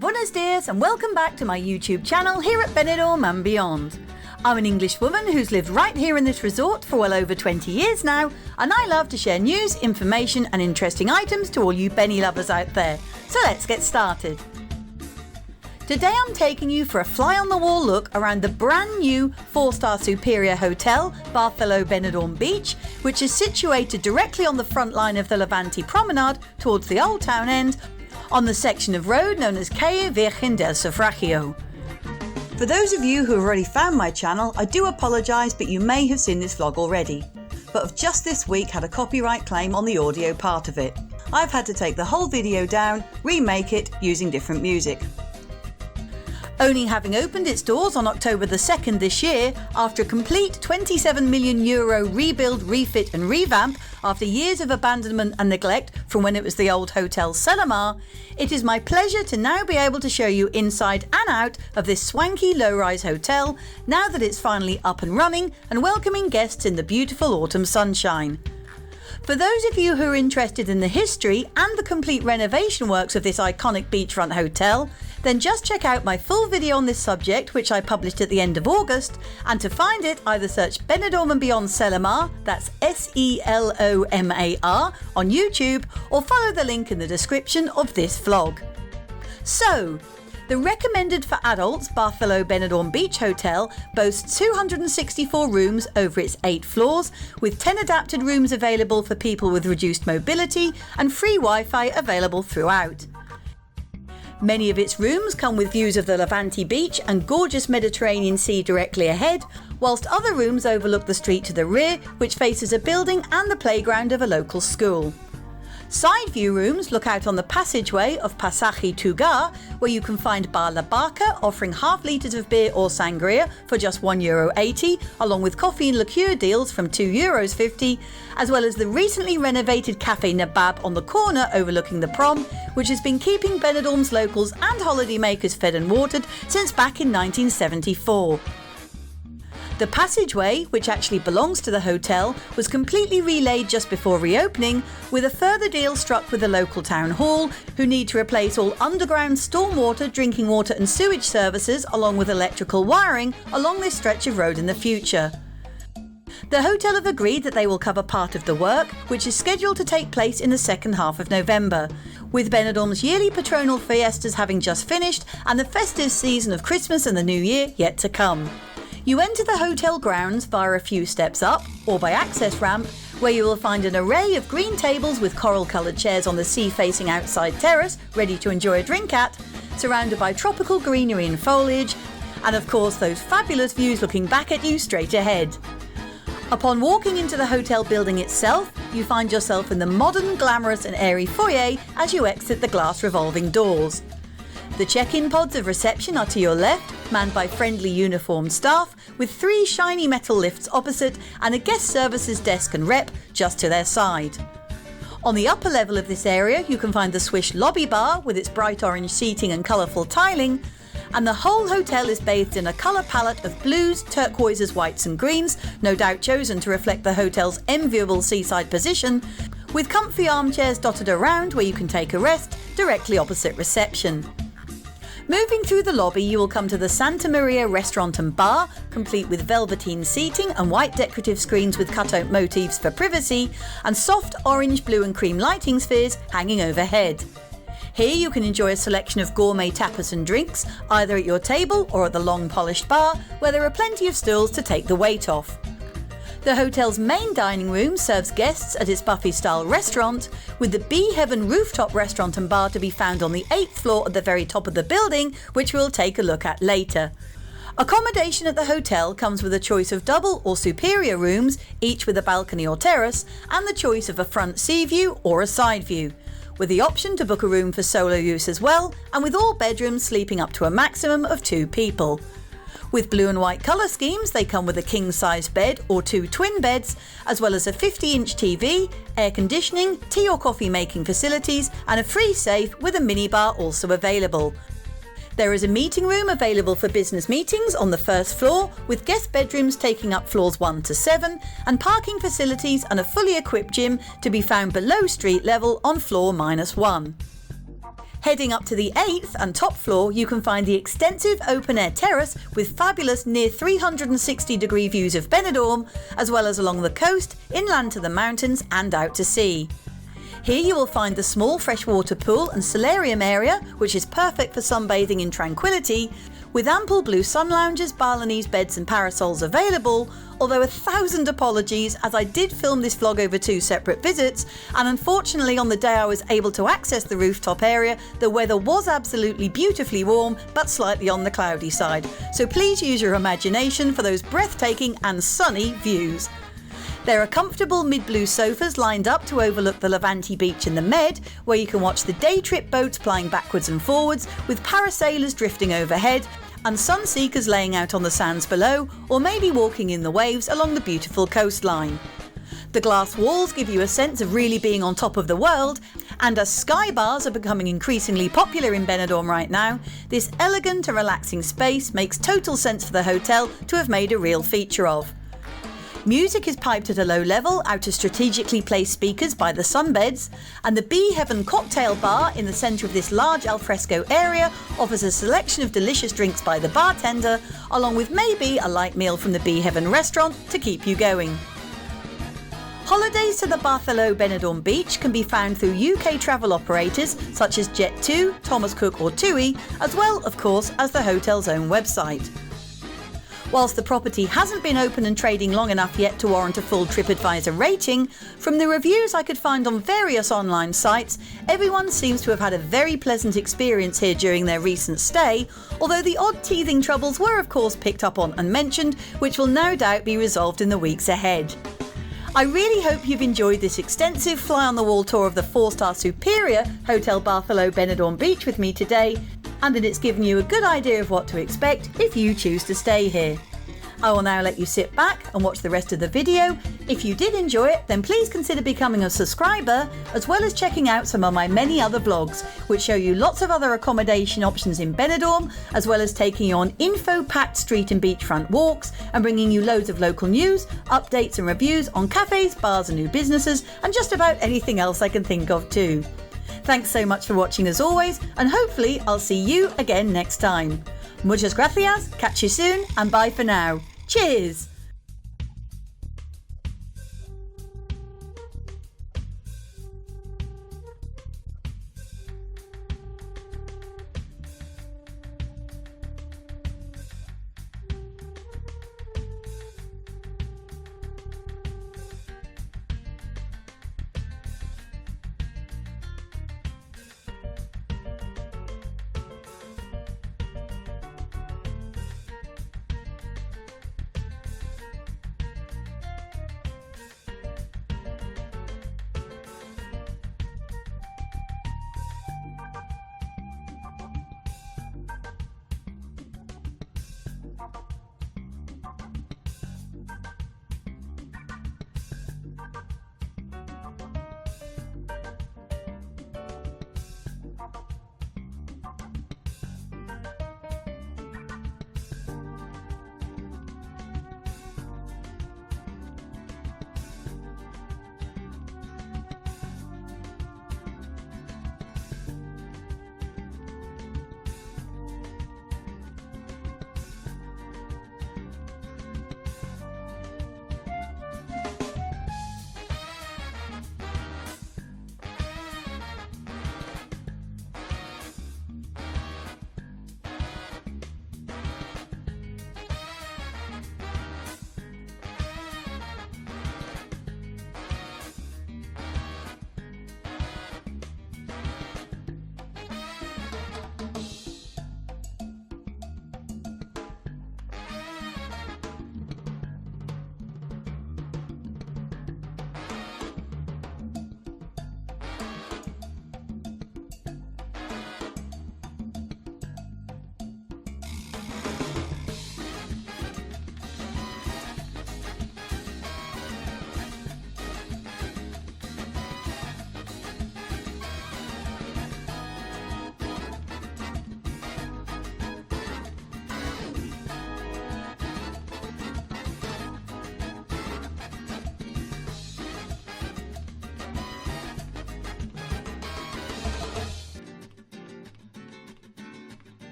buenos dias and welcome back to my YouTube channel here at Benidorm and beyond. I'm an English woman who's lived right here in this resort for well over 20 years now, and I love to share news, information and interesting items to all you Benny lovers out there. So let's get started. Today I'm taking you for a fly-on-the-wall look around the brand new 4-star Superior Hotel, Barcelo Benidorm Beach, which is situated directly on the front line of the Levante promenade towards the Old Town end, on the section of road known as Calle Virgen del Sufragio. For those of you who have already found my channel, I do apologise, but you may have seen this vlog already, but have just this week had a copyright claim on the audio part of it. I've had to take the whole video down, remake it using different music. Only having opened its doors on October the 2nd this year, after a complete €27 million rebuild, refit and revamp after years of abandonment and neglect from when it was the old Hotel Selamar, it is my pleasure to now be able to show you inside and out of this swanky low-rise hotel now that it's finally up and running and welcoming guests in the beautiful autumn sunshine. For those of you who are interested in the history and the complete renovation works of this iconic beachfront hotel, then just check out my full video on this subject, which I published at the end of August, and to find it either search Benidorm and Beyond Selamar, that's Selomar, on YouTube, or follow the link in the description of this vlog. So, the recommended for adults Barcelo Benidorm Beach Hotel boasts 264 rooms over its 8 floors, with 10 adapted rooms available for people with reduced mobility and free Wi-Fi available throughout. Many of its rooms come with views of the Levante beach and gorgeous Mediterranean Sea directly ahead, whilst other rooms overlook the street to the rear, which faces a building and the playground of a local school. Side view rooms look out on the passageway of Pasaje Tugar, where you can find Bar La Barca offering half litres of beer or sangria for just €1.80, along with coffee and liqueur deals from €2.50, as well as the recently renovated Cafe Nabab on the corner overlooking the prom, which has been keeping Benidorm's locals and holidaymakers fed and watered since back in 1974. The passageway, which actually belongs to the hotel, was completely relaid just before reopening, with a further deal struck with the local town hall, who need to replace all underground stormwater, drinking water and sewage services along with electrical wiring along this stretch of road in the future. The hotel have agreed that they will cover part of the work, which is scheduled to take place in the second half of November, with Benidorm's yearly patronal fiestas having just finished and the festive season of Christmas and the New Year yet to come. You enter the hotel grounds via a few steps up, or by access ramp, where you will find an array of green tables with coral-coloured chairs on the sea-facing outside terrace, ready to enjoy a drink at, surrounded by tropical greenery and foliage, and of course those fabulous views looking back at you straight ahead. Upon walking into the hotel building itself, you find yourself in the modern, glamorous and airy foyer as you exit the glass revolving doors. The check-in pods of reception are to your left, manned by friendly uniformed staff, with 3 shiny metal lifts opposite and a guest services desk and rep just to their side. On the upper level of this area you can find the Swish lobby bar with its bright orange seating and colourful tiling, and the whole hotel is bathed in a colour palette of blues, turquoises, whites and greens, no doubt chosen to reflect the hotel's enviable seaside position, with comfy armchairs dotted around where you can take a rest directly opposite reception. Moving through the lobby, you will come to the Santa Maria restaurant and bar, complete with velveteen seating and white decorative screens with cutout motifs for privacy, and soft orange, blue and cream lighting spheres hanging overhead. Here you can enjoy a selection of gourmet tapas and drinks, either at your table or at the long polished bar, where there are plenty of stools to take the weight off. The hotel's main dining room serves guests at its buffet-style restaurant, with the Bee Heaven Rooftop restaurant and bar to be found on the 8th floor at the very top of the building, which we'll take a look at later. Accommodation at the hotel comes with a choice of double or superior rooms, each with a balcony or terrace, and the choice of a front sea view or a side view, with the option to book a room for solo use as well, and with all bedrooms sleeping up to a maximum of 2 people. With blue and white colour schemes, they come with a king-size bed or 2 twin beds, as well as a 50-inch TV, air conditioning, tea or coffee making facilities, and a free safe with a minibar also available. There is a meeting room available for business meetings on the first floor, with guest bedrooms taking up floors 1 to 7, and parking facilities and a fully equipped gym to be found below street level on floor -1. Heading up to the 8th and top floor, you can find the extensive open-air terrace with fabulous near 360-degree views of Benidorm, as well as along the coast, inland to the mountains and out to sea. Here you will find the small freshwater pool and solarium area, which is perfect for sunbathing in tranquility, with ample blue sun lounges, Balinese beds and parasols available, although 1,000 apologies as I did film this vlog over 2 separate visits, and unfortunately on the day I was able to access the rooftop area, the weather was absolutely beautifully warm but slightly on the cloudy side, so please use your imagination for those breathtaking and sunny views. There are comfortable mid-blue sofas lined up to overlook the Levante beach in the Med, where you can watch the day trip boats plying backwards and forwards, with parasailers drifting overhead, and sun seekers laying out on the sands below, or maybe walking in the waves along the beautiful coastline. The glass walls give you a sense of really being on top of the world, and as sky bars are becoming increasingly popular in Benidorm right now, this elegant and relaxing space makes total sense for the hotel to have made a real feature of. Music is piped at a low level out of strategically placed speakers by the sunbeds, and the Bee Heaven cocktail bar in the centre of this large alfresco area offers a selection of delicious drinks by the bartender, along with maybe a light meal from the Bee Heaven restaurant to keep you going. Holidays to the Barcelo Benidorm Beach can be found through UK travel operators such as Jet2, Thomas Cook or TUI, as well, of course, as the hotel's own website. Whilst the property hasn't been open and trading long enough yet to warrant a full TripAdvisor rating, from the reviews I could find on various online sites, everyone seems to have had a very pleasant experience here during their recent stay, although the odd teething troubles were of course picked up on and mentioned, which will no doubt be resolved in the weeks ahead. I really hope you've enjoyed this extensive fly-on-the-wall tour of the 4-star superior Hotel Barcelo Benidorm Beach with me today, and that it's given you a good idea of what to expect if you choose to stay here. I will now let you sit back and watch the rest of the video. If you did enjoy it, then please consider becoming a subscriber, as well as checking out some of my many other vlogs, which show you lots of other accommodation options in Benidorm, as well as taking you on info-packed street and beachfront walks, and bringing you loads of local news, updates and reviews on cafes, bars and new businesses, and just about anything else I can think of too. Thanks so much for watching as always, and hopefully I'll see you again next time. Muchas gracias, catch you soon, and bye for now. Cheers!